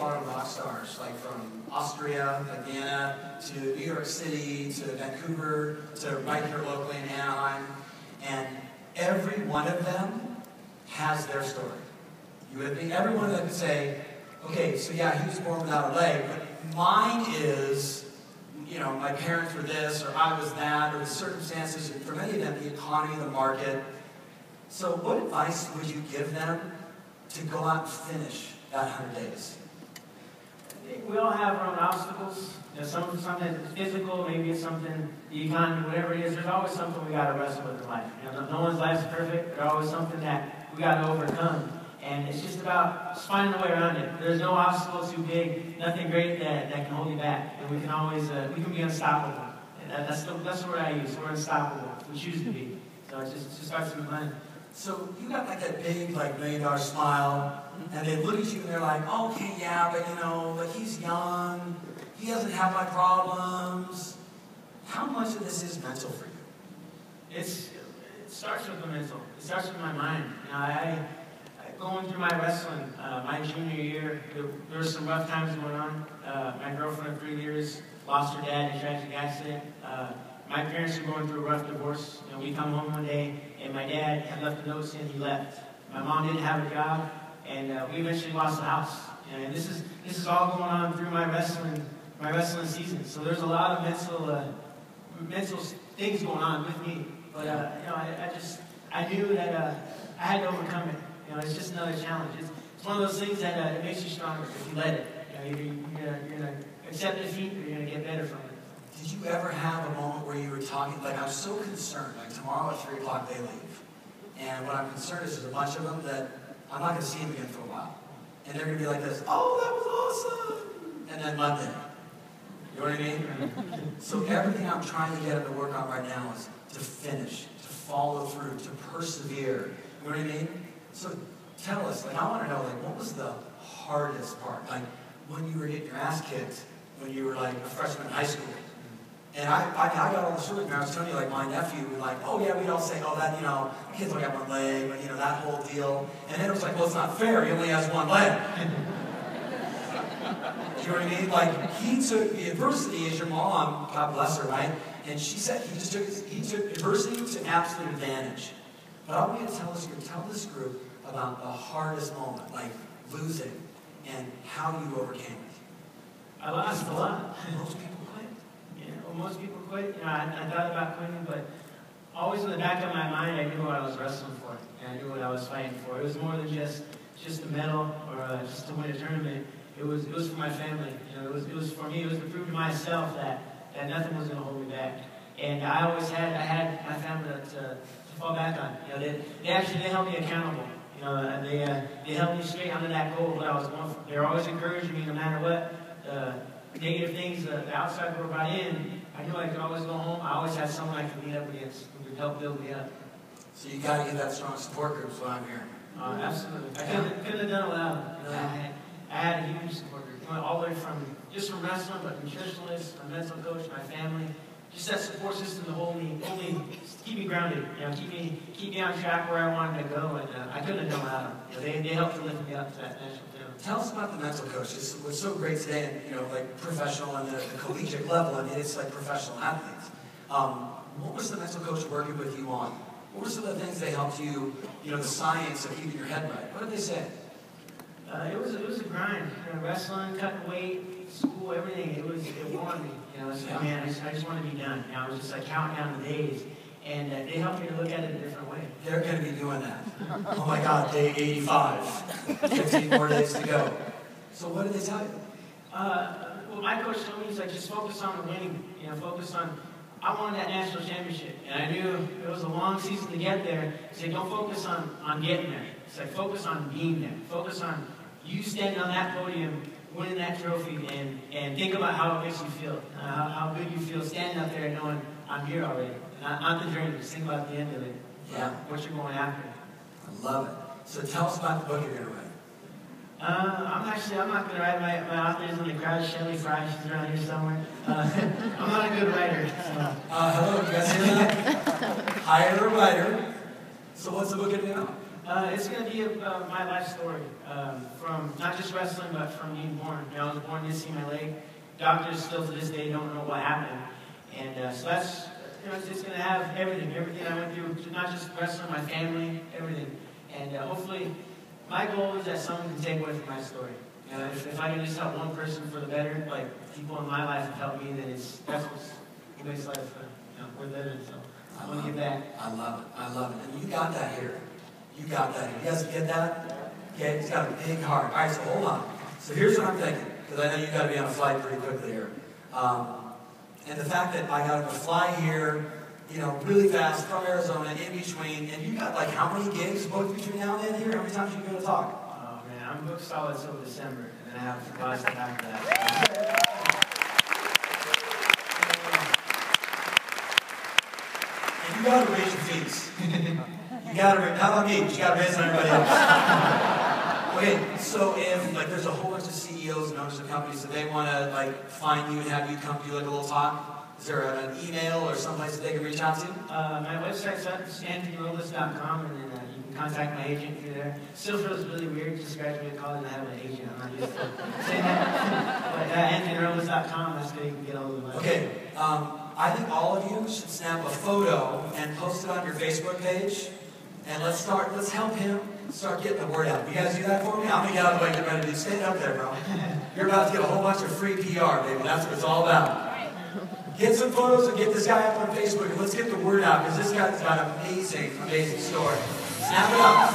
lot of rock stars, like from Austria, like Vienna, to New York City, to Vancouver, to right here locally in Anaheim. And every one of them has their story. You with me? Every one of them can say, okay, so yeah, he was born without a leg, but mine is, you know, my parents were this, or I was that, or the circumstances, and for many of them, the economy, the market. So what advice would you give them to go out and finish that 100 days? I think we all have our own obstacles. You know, something that's physical, maybe it's something, the economy, whatever it is, there's always something we got to wrestle with in life. You know, no one's life's perfect. There's always something that we got to overcome. And it's just about finding a way around it. There's no obstacle too big, nothing great that can hold you back. And we can always, we can be unstoppable. And that's the word I use. We're unstoppable. We choose to be. So it just starts to be fun. So you got like that big, like, $1 million smile, and they look at you and they're like, okay, yeah, but you know, like, he's young, he doesn't have my problems. How much of this is mental for you? It starts with the mental. It starts with my mind. You know, going through my wrestling, my junior year, there were some rough times going on. My girlfriend of 3 years lost her dad in a tragic accident. My parents were going through a rough divorce. You know, we come home one day, and my dad had left a note saying he left. My mom didn't have a job, and we eventually lost the house. And this is all going on through my wrestling season. So there's a lot of mental things going on with me. But you know, I knew that I had to overcome it. You know, it's just another challenge. It's one of those things that it makes you stronger if you let it. You know, you're gonna accept defeat, or you're gonna get better from it. Did you ever have a moment where you were talking, like, I'm so concerned, like, tomorrow at 3 o'clock they leave. And what I'm concerned is there's a bunch of them that I'm not going to see them again for a while. And they're going to be like this, oh, that was awesome! And then Monday. You know what I mean? So everything I'm trying to get them to work on right now is to finish, to follow through, to persevere. You know what I mean? So tell us, like, I want to know, like, what was the hardest part? Like, when you were getting your ass kicked, when you were, like, a freshman in high school. And I got all the stories, and I was telling you, like, my nephew was like, oh yeah, we'd all say, oh, that, you know, kids only have one leg, but, you know, that whole deal. And then it was like, well, it's not fair, he only has one leg. You know what I mean? Like, he took the adversity as your mom, God bless her, right? And she said he took adversity to absolute advantage. But I want you to tell this group about the hardest moment, like losing, and how you overcame it. I lost a lot. Most people quit. Yeah, well, most people quit. You know, I thought about quitting, but always in the back of my mind, I knew what I was wrestling for, and I knew what I was fighting for. It was more than just a medal or just to win a tournament. It was for my family. You know, it was for me. It was to prove to myself that nothing was going to hold me back. And I had my family to fall back on. You know, they helped me accountable. You know, they helped me straight onto that goal of what I was going for. They were always encouraging me, no matter what negative things the outside world brought in. I knew I could always go home. I always had someone I could meet up against who could help build me up. So you got to get that strong support group. Is what I'm hearing. Absolutely. I couldn't have done it without them. You know, I had a huge support group. You know, all the way from wrestling, but nutritionist, my mental coach, my family. Just that support system to hold me, keep me grounded, you know, keep me on track where I wanted to go, and I couldn't have done without them. You know, they helped to lift me up to that national title. Tell us about the mental coach. What's so great today, and you know, like professional and the collegiate level, and it's like professional athletes. What was the mental coach working with you on? What were some of the things they helped you? You know, the science of keeping your head right. What did they say? It was a grind. You know, wrestling, cutting weight, school, everything. It wore me. You know, so, man, I just wanted to be done. You know, I was just like counting down the days, and they helped me to look at it a different way. They're going to be doing that. Oh my God, day 85, 15 more days to go. So what did they tell you? Well, my coach told me, he's like, just focus on the winning. You know, focus on. I wanted that national championship, and I knew it was a long season to get there. He said, don't focus on getting there. It's like, focus on being there. Focus on you standing on that podium, winning that trophy, and think about how it makes you feel, how good you feel standing up there and knowing I'm here already. Not the journey, just think about the end of it. Yeah. What you're going after. I love it. So tell us about the book you're going to write. I'm not going to write. My author is in the crowd, Shelly Fry. She's around here somewhere. I'm not a good writer. So. Hello, you guys hear that? Hire a writer. So what's the book going to be about? It's going to be my life story, from not just wrestling, but from being born. You know, I was born missing my leg. Doctors still to this day don't know what happened. And so that's, you know, it's going to have everything I went through, not just wrestling, my family, everything. And hopefully, my goal is that someone can take away from my story. You know, if I can just help one person for the better, like people in my life have helped me, then that's what makes life worth living. So I want to give back. I love it. I love it. And you got that here. You got that here. You guys get that? Okay, he's got a big heart. All right, so hold on. So here's what I'm thinking, because I know you got to be on a flight pretty quickly here. And the fact that I got to fly here, you know, really fast from Arizona, in between, and you got like how many gigs booked between now and then here? How many times are you going to talk? Oh man, I'm booked solid till December, and then I have lots of time for that. And you got to raise your fees. You got to raise, how about me? You got to raise on everybody else. Okay, so if like there's a whole bunch of CEOs and owners of companies that they want to like find you and have you come do like a little talk, is there an email or someplace that they can reach out to? My website's AnthonyRobles.com, and then you can contact my agent through there. Still feels really weird, just graduated college and I have an agent. I'm not used to saying that. But AnthonyRobles.com, that's where you can get all of the money. Okay, I think all of you should snap a photo and post it on your Facebook page, and let's help him start getting the word out. You guys do that for me? I'm going to get out of the way, get ready to do. Stand up there, bro. You're about to get a whole bunch of free PR, baby. That's what it's all about. Get some photos and get this guy up on Facebook, and let's get the word out, because this guy's got an amazing, amazing story. Snap it up.